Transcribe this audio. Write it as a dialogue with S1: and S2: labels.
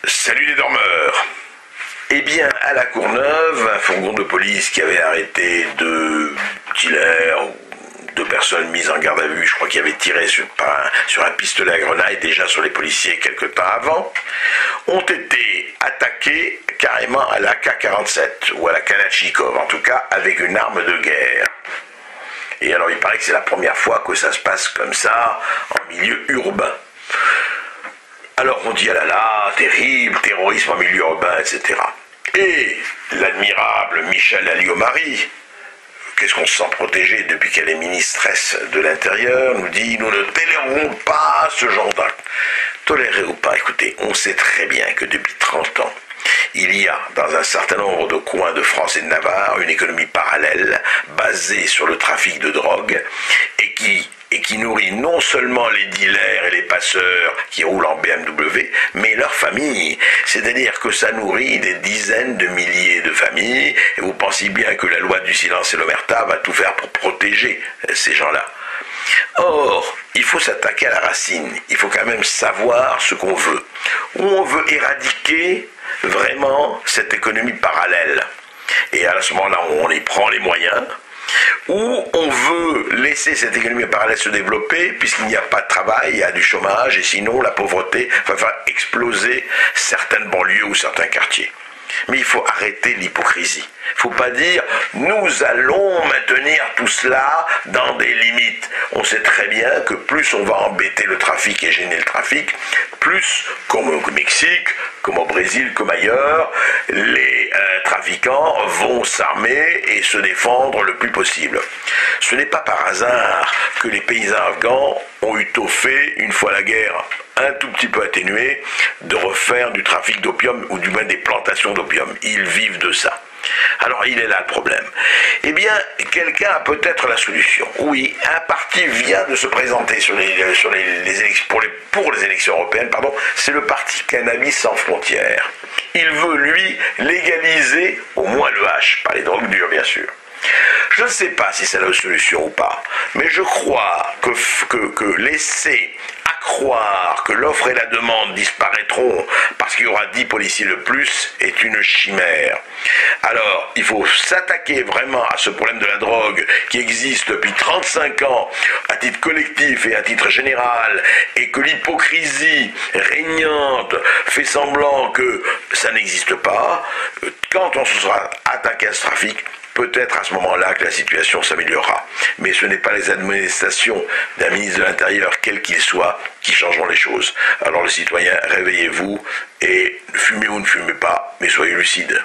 S1: Salut les dormeurs. Eh bien, à la Courneuve, un fourgon de police qui avait arrêté deux dealers, deux personnes mises en garde à vue, je crois qu'il avait tiré sur un pistolet à grenaille déjà sur les policiers quelque temps avant, ont été attaqués carrément à la K-47, ou à la Kalachnikov, en tout cas avec une arme de guerre. Et alors il paraît que c'est la première fois que ça se passe comme ça, en milieu urbain. Alors on dit, ah là là, terrible, terrorisme en milieu urbain, etc. Et l'admirable Michèle Alliot-Marie, qu'est-ce qu'on se sent protégé depuis qu'elle est ministresse de l'Intérieur, nous dit, nous ne tolérerons pas ce genre d'acte. Tolérer ou pas, écoutez, on sait très bien que depuis 30 ans, il y a dans un certain nombre de coins de France et de Navarre une économie parallèle basée sur le trafic de drogue et qui nourrit non seulement les dealers et les passeurs qui roulent en BMW, mais leurs familles. C'est-à-dire que ça nourrit des dizaines de milliers de familles, et vous pensez bien que la loi du silence et l'omerta va tout faire pour protéger ces gens-là. Or, il faut s'attaquer à la racine, il faut quand même savoir ce qu'on veut. Où on veut éradiquer vraiment cette économie parallèle. Et à ce moment-là, on y prend les moyens. Où on veut laisser cette économie parallèle se développer, puisqu'il n'y a pas de travail, il y a du chômage, et sinon la pauvreté va faire exploser certaines banlieues ou certains quartiers. Mais il faut arrêter l'hypocrisie. Il ne faut pas dire « nous allons maintenir tout cela dans des limites ». On sait très bien que plus on va embêter le trafic et gêner le trafic, plus, comme au Mexique, comme au Brésil, comme ailleurs, les trafiquants vont s'armer et se défendre le plus possible. Ce n'est pas par hasard que les paysans afghans ont eu tôt fait, une fois la guerre un tout petit peu atténuée, de refaire du trafic d'opium, ou du moins des plantations d'opium. Ils vivent de ça. Alors il est là le problème. Eh bien, quelqu'un a peut-être la solution. Oui, un parti vient de se présenter pour les élections européennes, c'est le parti Cannabis sans frontières. Il veut, lui, légaliser au moins le hash, pas les drogues dures, bien sûr. Je ne sais pas si c'est la solution ou pas, mais je crois que laisser croire que l'offre et la demande disparaîtront parce qu'il y aura 10 policiers de plus est une chimère. Alors, il faut s'attaquer vraiment à ce problème de la drogue qui existe depuis 35 ans à titre collectif et à titre général, et que l'hypocrisie régnante fait semblant que ça n'existe pas. Quand on se sera attaqué à ce trafic, peut-être à ce moment-là que la situation s'améliorera. Mais ce n'est pas les administrations d'un ministre de l'Intérieur, quel qu'il soit, qui changeront les choses. Alors les citoyens, réveillez-vous et fumez ou ne fumez pas, mais soyez lucides.